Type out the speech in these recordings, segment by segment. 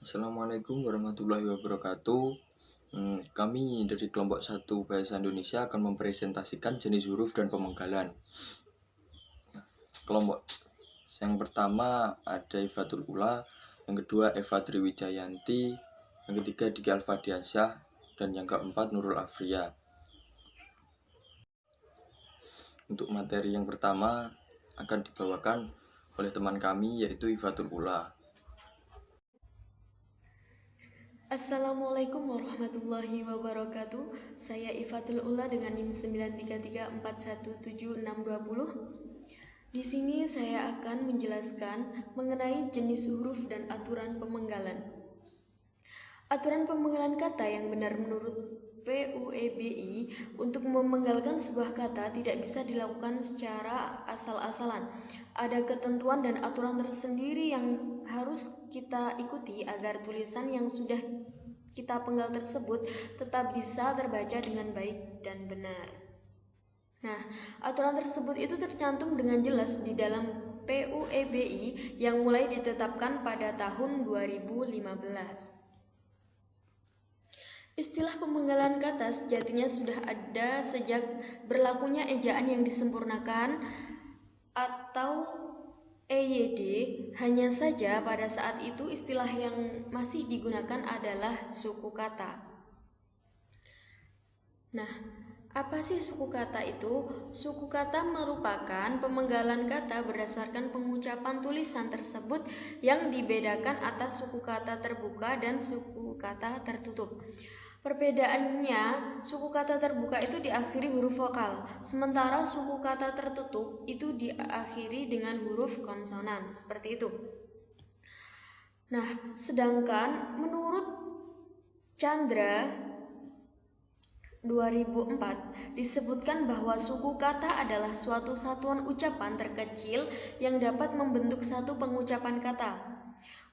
Assalamualaikum warahmatullahi wabarakatuh. Kami dari kelompok 1 Bahasa Indonesia akan mempresentasikan jenis huruf dan pemenggalan. Kelompok yang pertama ada Ifatul Ula, yang kedua Eva Triwijayanti, yang ketiga Diki Alfadiansyah, dan yang keempat Nurul Afria. Untuk materi yang pertama akan dibawakan oleh teman kami yaitu Ifatul Ula. Assalamualaikum warahmatullahi wabarakatuh. Saya Ifatul Ula dengan NIM 933417620. Di sini saya akan menjelaskan mengenai jenis huruf dan aturan pemenggalan. Aturan pemenggalan kata yang benar menurut PUEBI untuk memenggalkan sebuah kata tidak bisa dilakukan secara asal-asalan. Ada ketentuan dan aturan tersendiri yang harus kita ikuti agar tulisan yang sudah kita penggal tersebut tetap bisa terbaca dengan baik dan benar. Nah, aturan tersebut itu tercantum dengan jelas di dalam PUEBI yang mulai ditetapkan pada tahun 2015. Istilah pemenggalan kata sejatinya sudah ada sejak berlakunya ejaan yang disempurnakan atau EYD. Hanya saja pada saat itu istilah yang masih digunakan adalah suku kata. Nah, apa sih suku kata itu? Suku kata merupakan pemenggalan kata berdasarkan pengucapan tulisan tersebut yang dibedakan atas suku kata terbuka dan suku kata tertutup. Perbedaannya, suku kata terbuka itu diakhiri huruf vokal, sementara suku kata tertutup itu diakhiri dengan huruf konsonan, seperti itu. Nah, sedangkan menurut Chandra 2004 disebutkan bahwa suku kata adalah suatu satuan ucapan terkecil yang dapat membentuk satu pengucapan kata.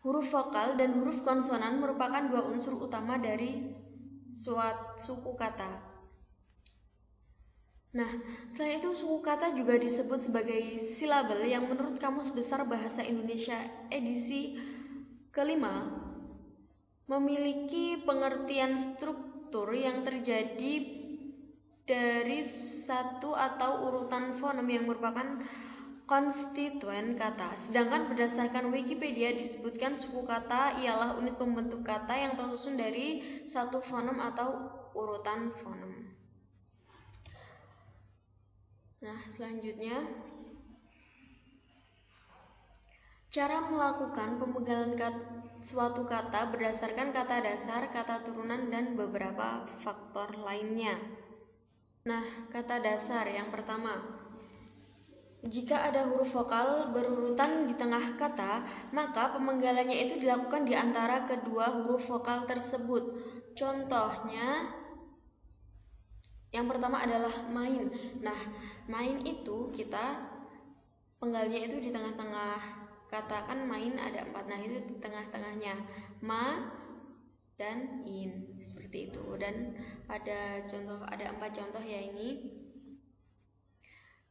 Huruf vokal dan huruf konsonan merupakan dua unsur utama dari suku kata. Nah, selain itu suku kata juga disebut sebagai silabel yang menurut Kamus Besar Bahasa Indonesia edisi kelima memiliki pengertian struktur yang terjadi dari satu atau urutan fonem yang merupakan konstituen kata. Sedangkan berdasarkan Wikipedia disebutkan suku kata ialah unit pembentuk kata yang tersusun dari satu fonem atau urutan fonem. Nah, selanjutnya cara melakukan pemenggalan suatu kata berdasarkan kata dasar, kata turunan, dan beberapa faktor lainnya. Nah, kata dasar yang pertama, jika ada huruf vokal berurutan di tengah kata, maka pemenggalannya itu dilakukan di antara kedua huruf vokal tersebut. Contohnya, yang pertama adalah main. Nah, main itu kita penggalnya itu di tengah-tengah. Katakan main ada 4, nah itu di tengah-tengahnya. Ma dan in, seperti itu. Dan ada 4 contoh ya ini.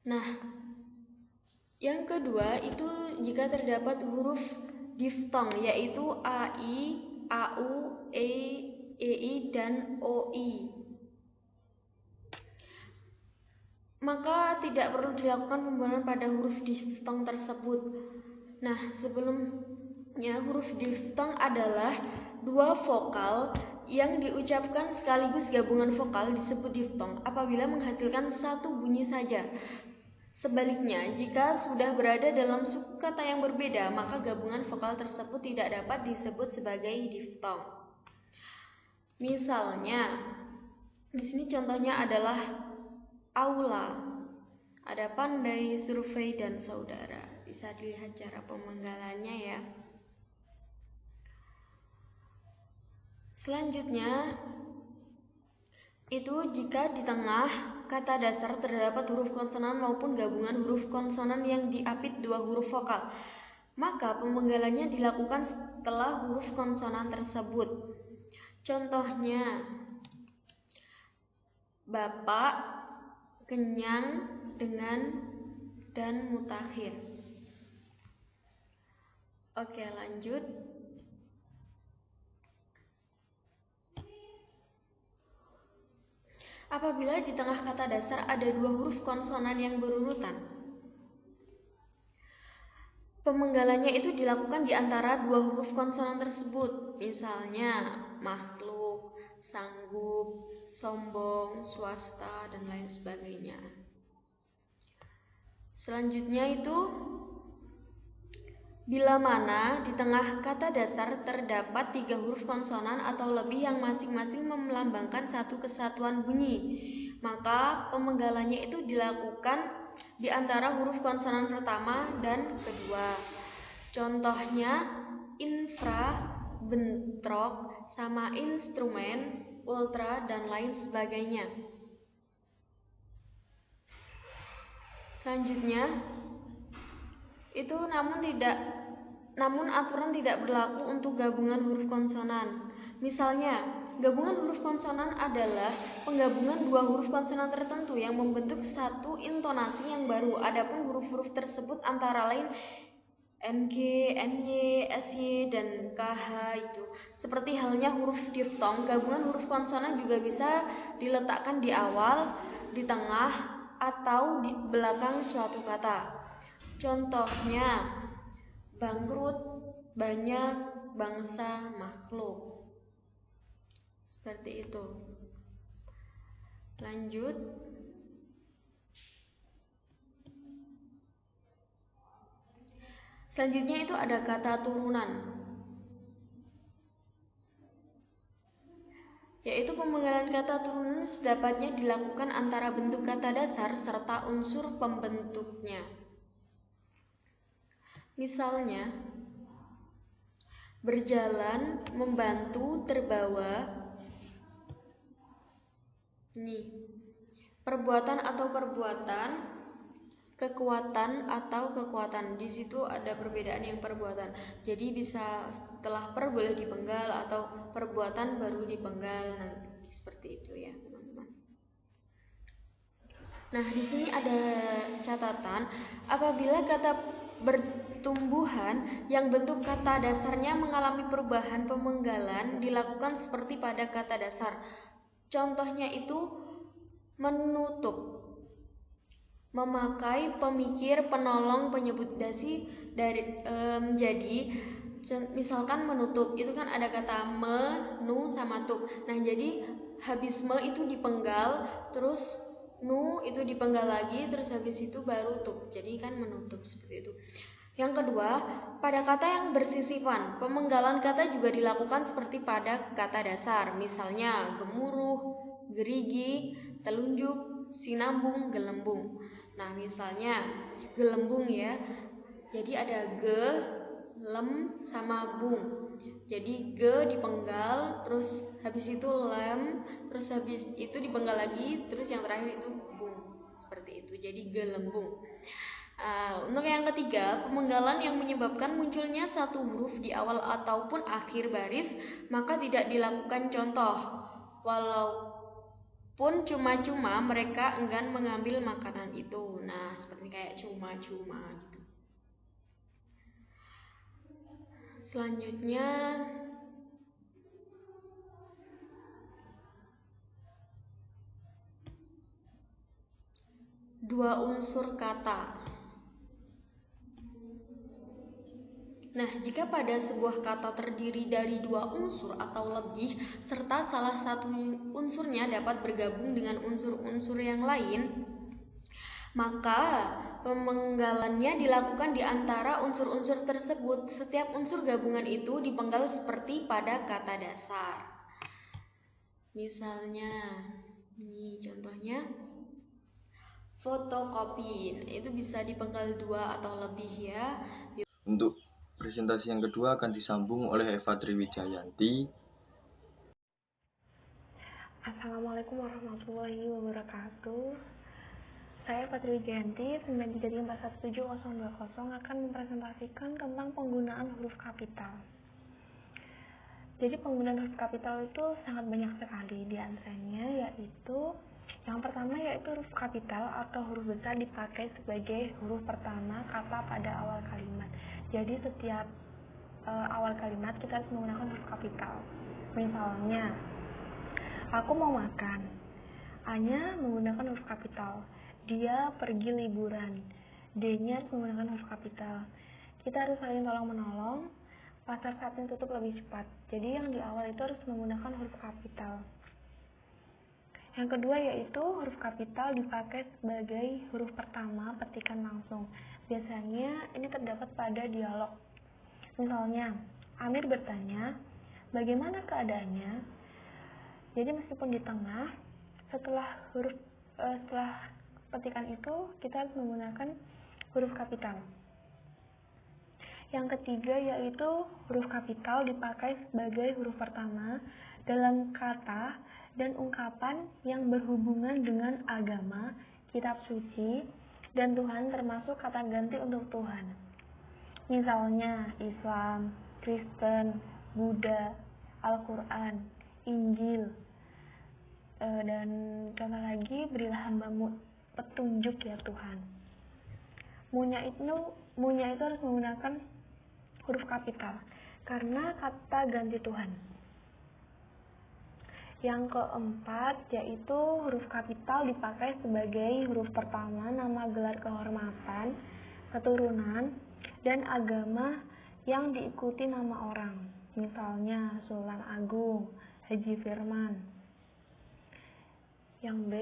Nah, yang kedua itu jika terdapat huruf diftong yaitu AI, AU, EI, dan OI. Maka tidak perlu dilakukan pembualan pada huruf diftong tersebut. Nah, sebelumnya huruf diftong adalah dua vokal yang diucapkan sekaligus gabungan vokal disebut diftong apabila menghasilkan satu bunyi saja. Sebaliknya, jika sudah berada dalam suku kata yang berbeda, maka gabungan vokal tersebut tidak dapat disebut sebagai diftong. Misalnya, di sini contohnya adalah aula, ada pandai, survei, dan saudara. Bisa dilihat cara pemenggalannya ya. Selanjutnya, itu jika di tengah kata dasar terdapat huruf konsonan maupun gabungan huruf konsonan yang diapit dua huruf vokal, maka pemenggalannya dilakukan setelah huruf konsonan tersebut. Contohnya, bapak, kenyang, dengan, dan mutakhir. Oke, lanjut. apabila di tengah kata dasar ada dua huruf konsonan yang berurutan. Pemenggalannya itu dilakukan di antara dua huruf konsonan tersebut, misalnya makhluk, sanggup, sombong, swasta, dan lain sebagainya. Selanjutnya itu, bila mana di tengah kata dasar terdapat 3 huruf konsonan atau lebih yang masing-masing melambangkan satu kesatuan bunyi, maka pemenggalannya itu dilakukan di antara huruf konsonan pertama dan kedua. Contohnya infra, bentrok, sama instrumen, ultra, dan lain sebagainya. Selanjutnya itu namun aturan tidak berlaku untuk gabungan huruf konsonan. Misalnya, gabungan huruf konsonan adalah penggabungan dua huruf konsonan tertentu yang membentuk satu intonasi yang baru. Adapun huruf-huruf tersebut antara lain NG, NY, SY, dan KH itu. Seperti halnya huruf diftong, gabungan huruf konsonan juga bisa diletakkan di awal, di tengah, atau di belakang suatu kata. Contohnya, bangkrut, banyak, bangsa, makhluk. Seperti itu. Lanjut. Selanjutnya itu ada kata turunan, yaitu pemenggalan kata turunan sedapatnya dilakukan antara bentuk kata dasar serta unsur pembentuknya. Misalnya, berjalan, membantu, terbawa. Nih, perbuatan atau perbuatan, kekuatan atau kekuatan. Di situ ada perbedaan yang perbuatan. Jadi bisa setelah per boleh dipenggal atau perbuatan baru dipenggal. Nah, seperti itu ya, teman-teman. Nah, di sini ada catatan, apabila kata bertumbuhan yang bentuk kata dasarnya mengalami perubahan pemenggalan dilakukan seperti pada kata dasar. Contohnya itu menutup, memakai, pemikir, penolong, penyebut dasi dari jadi misalkan menutup itu kan ada kata me, nu, sama tup. Nah, jadi habis me itu dipenggal, terus nu itu dipenggal lagi, terus habis itu baru tup. Jadi kan menutup seperti itu. Yang kedua, pada kata yang bersisipan, pemenggalan kata juga dilakukan seperti pada kata dasar. Misalnya gemuruh, gerigi, telunjuk, sinambung, gelembung. Nah, misalnya gelembung ya. Jadi ada ge, lem, sama bung. Jadi ge dipenggal, terus habis itu lem, terus habis itu dipenggal lagi, terus yang terakhir itu bung. Seperti itu. Jadi gelembung. Untuk yang ketiga, pemenggalan yang menyebabkan munculnya satu huruf di awal ataupun akhir baris, maka tidak dilakukan contoh. Walaupun cuma-cuma mereka enggan mengambil makanan itu. Nah, seperti kayak cuma-cuma gitu. Selanjutnya, dua unsur kata. Nah, jika pada sebuah kata terdiri dari dua unsur atau lebih, serta salah satu unsurnya dapat bergabung dengan unsur-unsur yang lain, maka pemenggalannya dilakukan di antara unsur-unsur tersebut. Setiap unsur gabungan itu dipenggal seperti pada kata dasar. Misalnya, ini contohnya fotokopi, itu bisa dipenggal dua atau lebih ya. Untuk presentasi yang kedua akan disambung oleh Eva Triwijayanti. Assalamualaikum warahmatullahi wabarakatuh. Saya Eva Triwijayanti 933411720 akan mempresentasikan tentang penggunaan huruf kapital. Jadi penggunaan huruf kapital itu sangat banyak sekali, di antaranya yaitu yang pertama yaitu huruf kapital atau huruf besar dipakai sebagai huruf pertama kata pada awal kalimat. Jadi setiap awal kalimat kita harus menggunakan huruf kapital. Misalnya, aku mau makan. A-nya menggunakan huruf kapital. Dia pergi liburan. D-nya harus menggunakan huruf kapital. Kita harus saling tolong-menolong. Pasar saat ini tutup lebih cepat. Jadi yang di awal itu harus menggunakan huruf kapital. Yang kedua yaitu huruf kapital dipakai sebagai huruf pertama petikan langsung. Biasanya ini terdapat pada dialog. Misalnya, Amir bertanya, bagaimana keadaannya? Jadi meskipun di tengah, setelah petikan itu kita harus menggunakan huruf kapital. Yang ketiga yaitu huruf kapital dipakai sebagai huruf pertama dalam kata dan ungkapan yang berhubungan dengan agama, kitab suci, dan Tuhan, termasuk kata ganti untuk Tuhan. Misalnya Islam, Kristen, Buddha, Al-Quran, Injil, dan contoh lagi, berilah hambamu petunjuk ya Tuhan. Mu-nya itu harus menggunakan huruf kapital karena kata ganti Tuhan. Yang keempat yaitu huruf kapital dipakai sebagai huruf pertama nama gelar kehormatan, keturunan, dan agama yang diikuti nama orang. Misalnya Sultan Agung, Haji Firman. Yang B,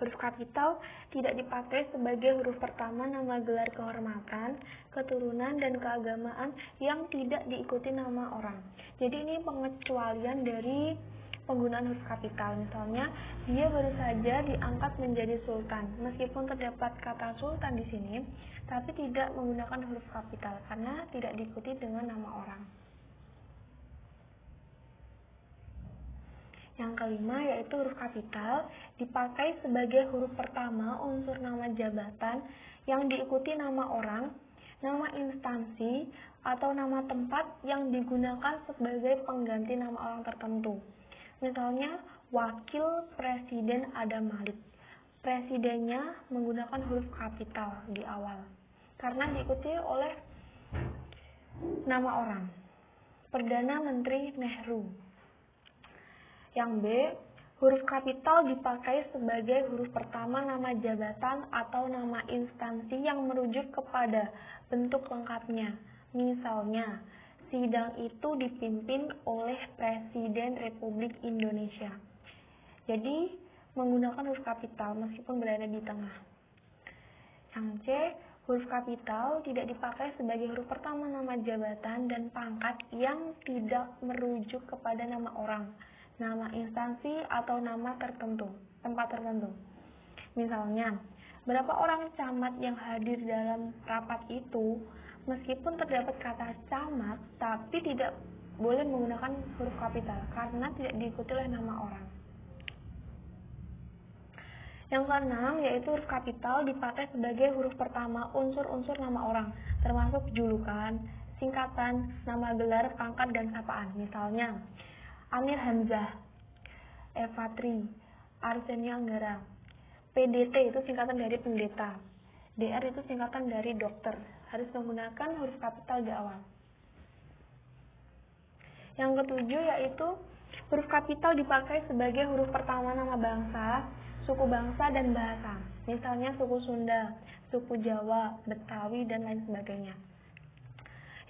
huruf kapital tidak dipakai sebagai huruf pertama nama gelar kehormatan, keturunan, dan keagamaan yang tidak diikuti nama orang. Jadi ini pengecualian dari penggunaan huruf kapital. Misalnya, dia baru saja diangkat menjadi sultan. Meskipun terdapat kata sultan di sini, tapi tidak menggunakan huruf kapital karena tidak diikuti dengan nama orang. Yang kelima yaitu huruf kapital dipakai sebagai huruf pertama unsur nama jabatan yang diikuti nama orang, nama instansi, atau nama tempat yang digunakan sebagai pengganti nama orang tertentu. Misalnya, Wakil Presiden Adam Malik. Presidennya menggunakan huruf kapital di awal karena diikuti oleh nama orang. Perdana Menteri Nehru. Yang B, huruf kapital dipakai sebagai huruf pertama nama jabatan atau nama instansi yang merujuk kepada bentuk lengkapnya. Misalnya, sidang itu dipimpin oleh Presiden Republik Indonesia. Jadi, menggunakan huruf kapital meskipun berada di tengah. Yang C, huruf kapital tidak dipakai sebagai huruf pertama nama jabatan dan pangkat yang tidak merujuk kepada nama orang, nama instansi, atau nama tertentu, tempat tertentu. Misalnya, berapa orang camat yang hadir dalam rapat itu, meskipun terdapat kata camat, tapi tidak boleh menggunakan huruf kapital karena tidak diikuti oleh nama orang. Yang keenam yaitu huruf kapital dipakai sebagai huruf pertama unsur-unsur nama orang, termasuk julukan, singkatan, nama gelar, pangkat, dan sapaan. Misalnya, Amir Hamzah, Eva Tri, Arsenia Anggara. PDT itu singkatan dari pendeta. DR itu singkatan dari dokter. Harus menggunakan huruf kapital di awal. Yang ketujuh yaitu huruf kapital dipakai sebagai huruf pertama nama bangsa, suku bangsa, dan bahasa. Misalnya suku Sunda, suku Jawa, Betawi, dan lain sebagainya.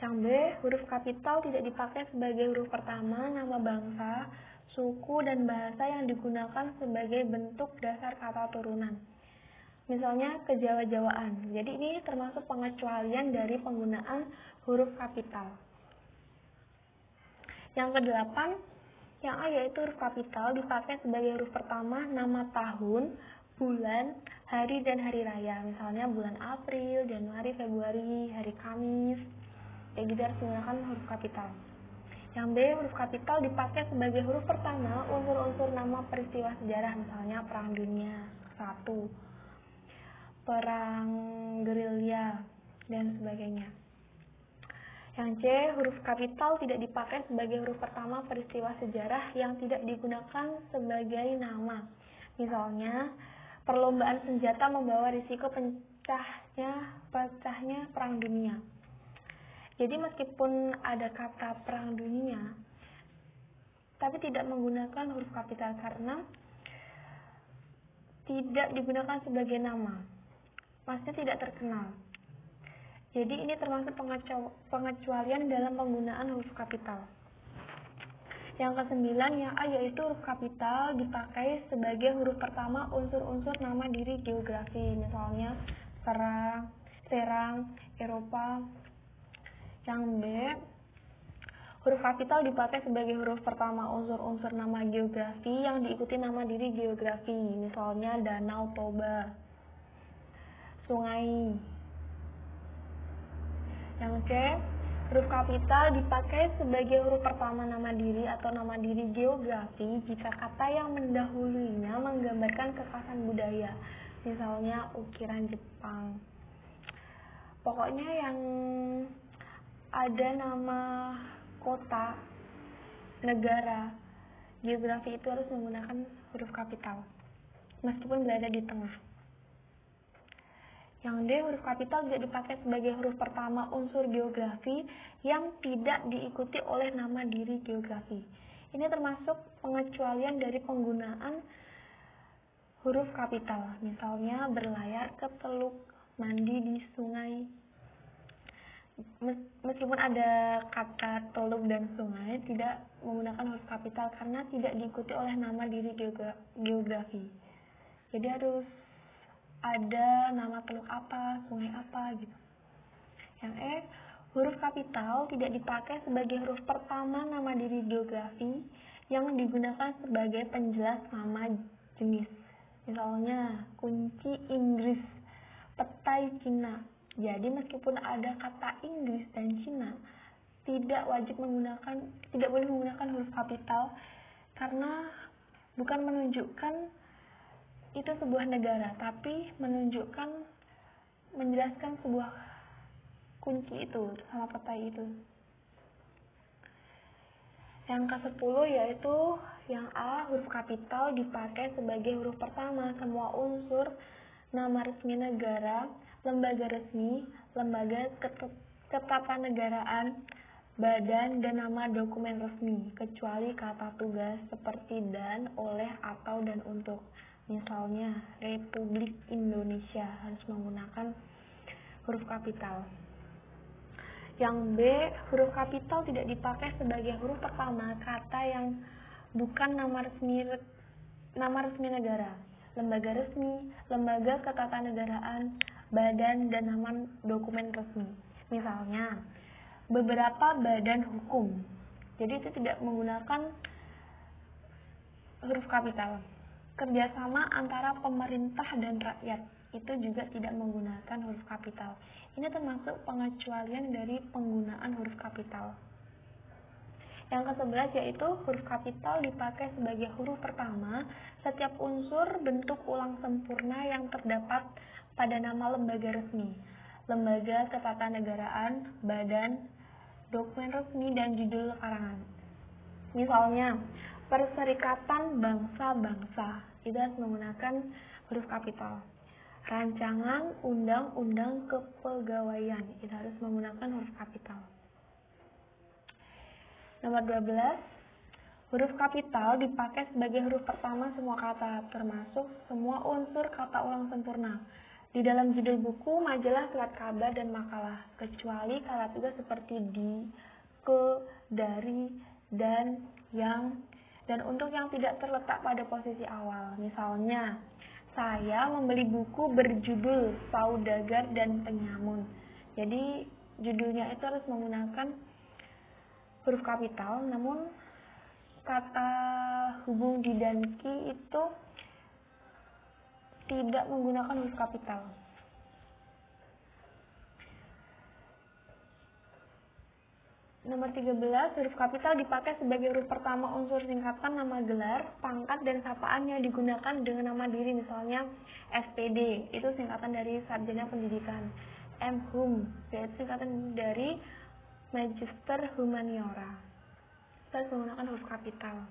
Yang B, huruf kapital tidak dipakai sebagai huruf pertama nama bangsa, suku, dan bahasa yang digunakan sebagai bentuk dasar kata turunan. Misalnya kejawa-jawaan. Jadi ini termasuk pengecualian dari penggunaan huruf kapital. Yang kedelapan, yang A yaitu huruf kapital dipakai sebagai huruf pertama nama tahun, bulan, hari, dan hari raya. Misalnya bulan April, Januari, Februari, hari Kamis. Kayak gitu harus menggunakan huruf kapital. Yang B, huruf kapital dipakai sebagai huruf pertama unsur-unsur nama peristiwa sejarah, misalnya Perang Dunia I, Perang Gerilya, dan sebagainya. Yang C, huruf kapital tidak dipakai sebagai huruf pertama peristiwa sejarah yang tidak digunakan sebagai nama. Misalnya, perlombaan senjata membawa risiko pecahnya Perang Dunia. Jadi meskipun ada kata Perang Dunia, tapi tidak menggunakan huruf kapital karena tidak digunakan sebagai nama, maksudnya tidak terkenal. Jadi ini termasuk pengecualian dalam penggunaan huruf kapital. Yang ke-9, yang A, yaitu huruf kapital dipakai sebagai huruf pertama unsur-unsur nama diri geografi, misalnya Serang, Eropa. Yang B, huruf kapital dipakai sebagai huruf pertama unsur-unsur nama geografi yang diikuti nama diri geografi, misalnya Danau Toba, Sungai. Yang C, huruf kapital dipakai sebagai huruf pertama nama diri atau nama diri geografi jika kata yang mendahulunya menggambarkan kekhasan budaya, misalnya ukiran Jepang. Pokoknya yang ada nama kota, negara, geografi itu harus menggunakan huruf kapital, meskipun berada di tengah. Yang D, huruf kapital tidak dipakai sebagai huruf pertama unsur geografi yang tidak diikuti oleh nama diri geografi. Ini termasuk pengecualian dari penggunaan huruf kapital, misalnya berlayar ke teluk, mandi di sungai. Meskipun ada kata teluk dan sungai, tidak menggunakan huruf kapital karena tidak diikuti oleh nama diri geografi. Jadi harus ada nama teluk apa, sungai apa gitu. Yang E, huruf kapital tidak dipakai sebagai huruf pertama nama diri geografi yang digunakan sebagai penjelas nama jenis. Misalnya kunci Inggris, petai Cina. Jadi meskipun ada kata Inggris dan Cina, tidak boleh menggunakan huruf kapital karena bukan menunjukkan itu sebuah negara, tapi menjelaskan sebuah kunci itu sama petai itu. Yang ke-10 yaitu yang A, huruf kapital dipakai sebagai huruf pertama semua unsur nama resmi negara, lembaga resmi, lembaga ketatanegaraan, badan, dan nama dokumen resmi, kecuali kata tugas seperti dan, oleh, atau, dan untuk. Misalnya, Republik Indonesia harus menggunakan huruf kapital. Yang B, huruf kapital tidak dipakai sebagai huruf pertama kata yang bukan nama resmi negara, lembaga resmi, lembaga ketatanegaraan, badan, dan nama dokumen resmi. Misalnya, beberapa badan hukum. Jadi itu tidak menggunakan huruf kapital. Kerjasama antara pemerintah dan rakyat itu juga tidak menggunakan huruf kapital. Ini termasuk pengecualian dari penggunaan huruf kapital. Yang ke-11 yaitu huruf kapital dipakai sebagai huruf pertama setiap unsur bentuk ulang sempurna yang terdapat pada nama lembaga resmi, lembaga ketatanegaraan, badan, dokumen resmi, dan judul karangan. Misalnya, Perserikatan Bangsa-Bangsa itu harus menggunakan huruf kapital. Rancangan Undang-Undang Kepegawaian itu harus menggunakan huruf kapital. Nomor 12, huruf kapital dipakai sebagai huruf pertama semua kata, termasuk semua unsur kata ulang sempurna di dalam judul buku, majalah, surat kabar, dan makalah, kecuali kata tugas seperti di, ke, dari, dan, yang, dan untuk yang tidak terletak pada posisi awal. Misalnya, saya membeli buku berjudul Saudagar dan Penyamun. Jadi judulnya itu harus menggunakan huruf kapital, namun kata hubung di dan ki itu tidak menggunakan huruf kapital. Nomor 13, huruf kapital dipakai sebagai huruf pertama unsur singkatan nama gelar, pangkat, dan sapaan yang digunakan dengan nama diri, misalnya SPD, itu singkatan dari Sarjana Pendidikan. M.Hum, yaitu singkatan dari Magister Humaniora. Kita menggunakan huruf kapital.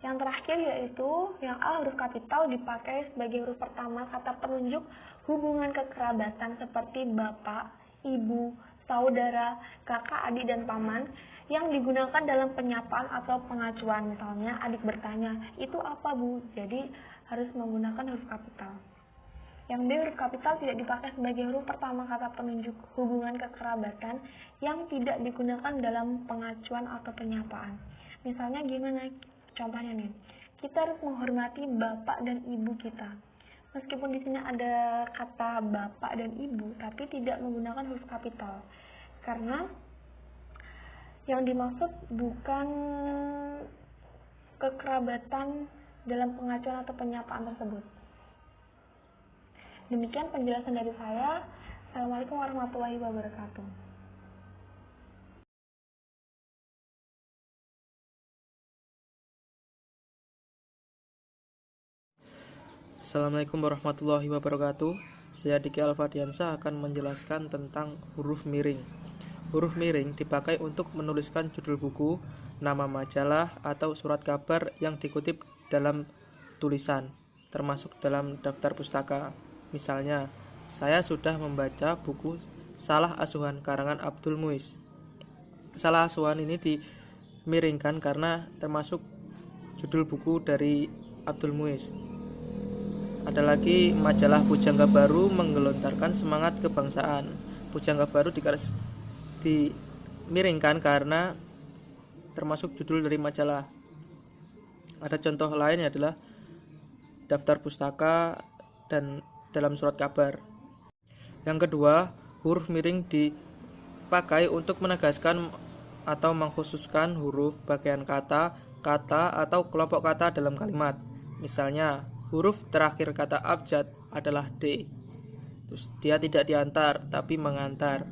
Yang terakhir yaitu yang A, huruf kapital dipakai sebagai huruf pertama kata penunjuk hubungan kekerabatan seperti bapak, ibu, saudara, kakak, adik, dan paman yang digunakan dalam penyapaan atau pengacuan. Misalnya adik bertanya, itu apa Bu? Jadi harus menggunakan huruf kapital. Yang B, huruf kapital tidak dipakai sebagai huruf pertama kata penunjuk hubungan kekerabatan yang tidak digunakan dalam pengacuan atau penyapaan. Misalnya gimana contohnya nih? Kita harus menghormati bapak dan ibu kita. Meskipun di sini ada kata bapak dan ibu, tapi tidak menggunakan huruf kapital. Karena yang dimaksud bukan kekerabatan dalam pengacuan atau penyapaan tersebut. Demikian penjelasan dari saya. Assalamualaikum warahmatullahi wabarakatuh. Assalamualaikum warahmatullahi wabarakatuh. Saya Diki Alfadiansa akan menjelaskan tentang huruf miring. Huruf miring dipakai untuk menuliskan judul buku, nama majalah, atau surat kabar yang dikutip dalam tulisan, termasuk dalam daftar pustaka. Misalnya, saya sudah membaca buku Salah Asuhan karangan Abdul Muiz. Salah Asuhan ini dimiringkan karena termasuk judul buku dari Abdul Muiz. Ada lagi majalah Pujangga Baru menggelontarkan semangat kebangsaan. Pujangga Baru dimiringkan karena termasuk judul dari majalah. Ada contoh lain adalah daftar pustaka dan dalam surat kabar. Yang kedua, huruf miring dipakai untuk menegaskan atau mengkhususkan huruf, bagian kata, atau kelompok kata dalam kalimat. Misalnya, huruf terakhir kata abjad adalah D. Terus dia tidak diantar, tapi mengantar.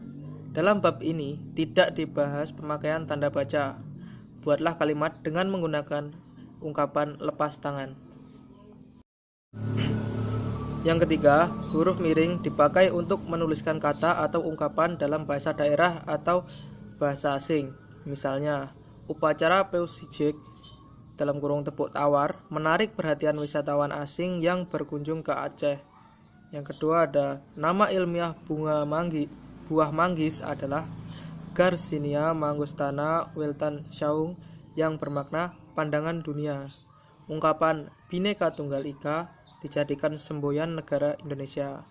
Dalam bab ini tidak dibahas pemakaian tanda baca. Buatlah kalimat dengan menggunakan ungkapan lepas tangan. Yang ketiga, huruf miring dipakai untuk menuliskan kata atau ungkapan dalam bahasa daerah atau bahasa asing. Misalnya, upacara Peusijek dalam kurung tepuk tawar menarik perhatian wisatawan asing yang berkunjung ke Aceh. Yang kedua ada nama ilmiah buah manggis adalah Garcinia mangustana Weltanschauung yang bermakna pandangan dunia. Ungkapan Bhinneka Tunggal Ika dijadikan semboyan negara Indonesia.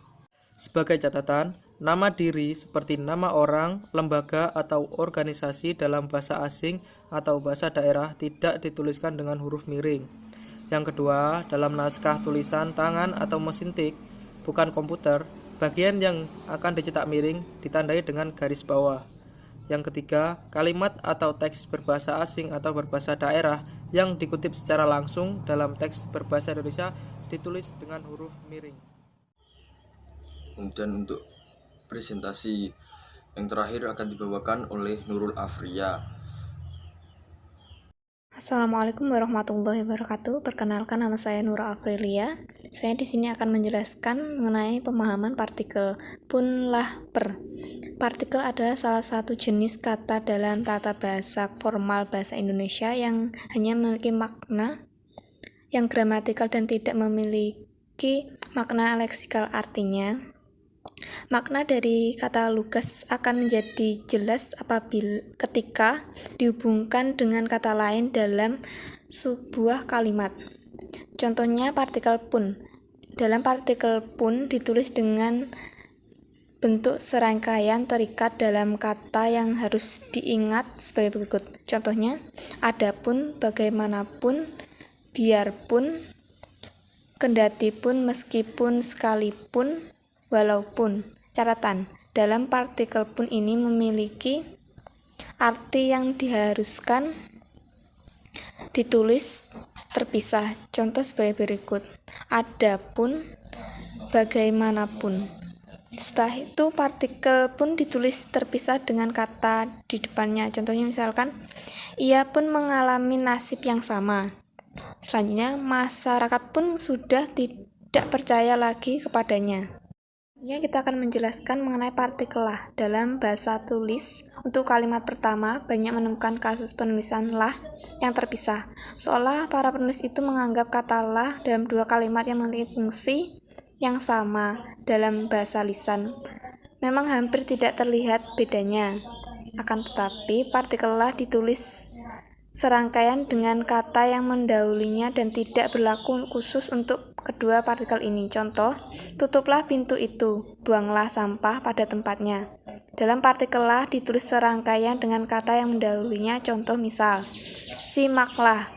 Sebagai catatan, nama diri seperti nama orang, lembaga, atau organisasi dalam bahasa asing atau bahasa daerah tidak dituliskan dengan huruf miring. Yang kedua, dalam naskah tulisan tangan atau mesin tik, bukan komputer, bagian yang akan dicetak miring ditandai dengan garis bawah. Yang ketiga, kalimat atau teks berbahasa asing atau berbahasa daerah yang dikutip secara langsung dalam teks berbahasa Indonesia ditulis dengan huruf miring. Kemudian untuk presentasi yang terakhir akan dibawakan oleh Nurul Afria. Assalamualaikum warahmatullahi wabarakatuh. Perkenalkan, nama saya Nura Afrilia. Saya di sini akan menjelaskan mengenai pemahaman partikel pun lah per. Partikel adalah salah satu jenis kata dalam tata bahasa formal bahasa Indonesia yang hanya memiliki makna yang gramatikal dan tidak memiliki makna leksikal. Artinya, makna dari kata lugas akan menjadi jelas apabila ketika dihubungkan dengan kata lain dalam sebuah kalimat. Contohnya partikel pun. Dalam partikel pun ditulis dengan bentuk serangkaian terikat dalam kata yang harus diingat sebagai berikut. Contohnya, adapun, bagaimanapun, biarpun, kendatipun, meskipun, sekalipun, walaupun. Catatan, dalam partikel pun ini memiliki arti yang diharuskan ditulis terpisah. Contoh sebagai berikut. Adapun, bagaimanapun. Setelah itu partikel pun ditulis terpisah dengan kata di depannya. Contohnya misalkan, ia pun mengalami nasib yang sama. Selanjutnya, masyarakat pun sudah tidak percaya lagi kepadanya. Ya, kita akan menjelaskan mengenai partikel lah. Dalam bahasa tulis, untuk kalimat pertama, banyak menemukan kasus penulisan lah yang terpisah. Seolah para penulis itu menganggap kata lah dalam dua kalimat yang memiliki fungsi yang sama dalam bahasa lisan. Memang hampir tidak terlihat bedanya. Akan tetapi, partikel lah ditulis serangkaian dengan kata yang mendahulunya dan tidak berlaku khusus untuk kedua partikel ini. Contoh, tutuplah pintu itu, buanglah sampah pada tempatnya. Dalam partikel lah ditulis serangkaian dengan kata yang mendahulunya. Contoh misal, simaklah,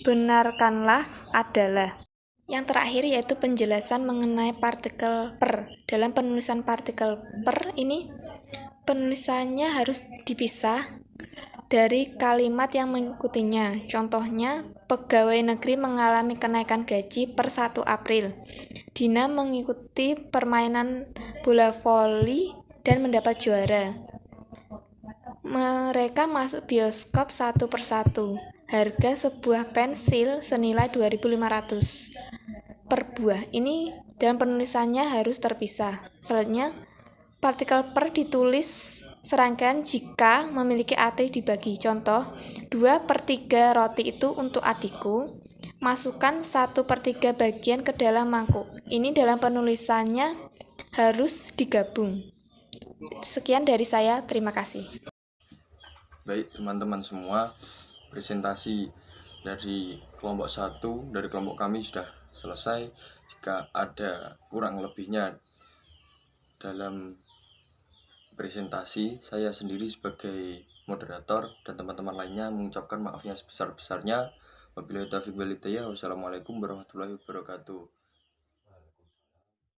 benarkanlah, adalah. Yang terakhir yaitu penjelasan mengenai partikel per. Dalam penulisan partikel per ini, penulisannya harus dipisah dari kalimat yang mengikutinya. Contohnya, pegawai negeri mengalami kenaikan gaji per 1 April. Dina mengikuti permainan bola voli dan mendapat juara. Mereka masuk bioskop satu persatu. Harga sebuah pensil senilai 2.500 per buah. Ini dalam penulisannya harus terpisah. Selanjutnya, partikel per ditulis serangkaian jika memiliki arti dibagi. Contoh, 2/3 roti itu untuk adikku. Masukkan 1/3 bagian ke dalam mangkuk. Ini dalam penulisannya harus digabung. Sekian dari saya, terima kasih. Baik teman-teman semua, presentasi dari kelompok 1 dari kelompok kami sudah selesai. Jika ada kurang lebihnya dalam presentasi, saya sendiri sebagai moderator dan teman-teman lainnya mengucapkan maafnya sebesar-besarnya. Wabillahi taufiq wal hidayah. Wassalamualaikum warahmatullahi wabarakatuh.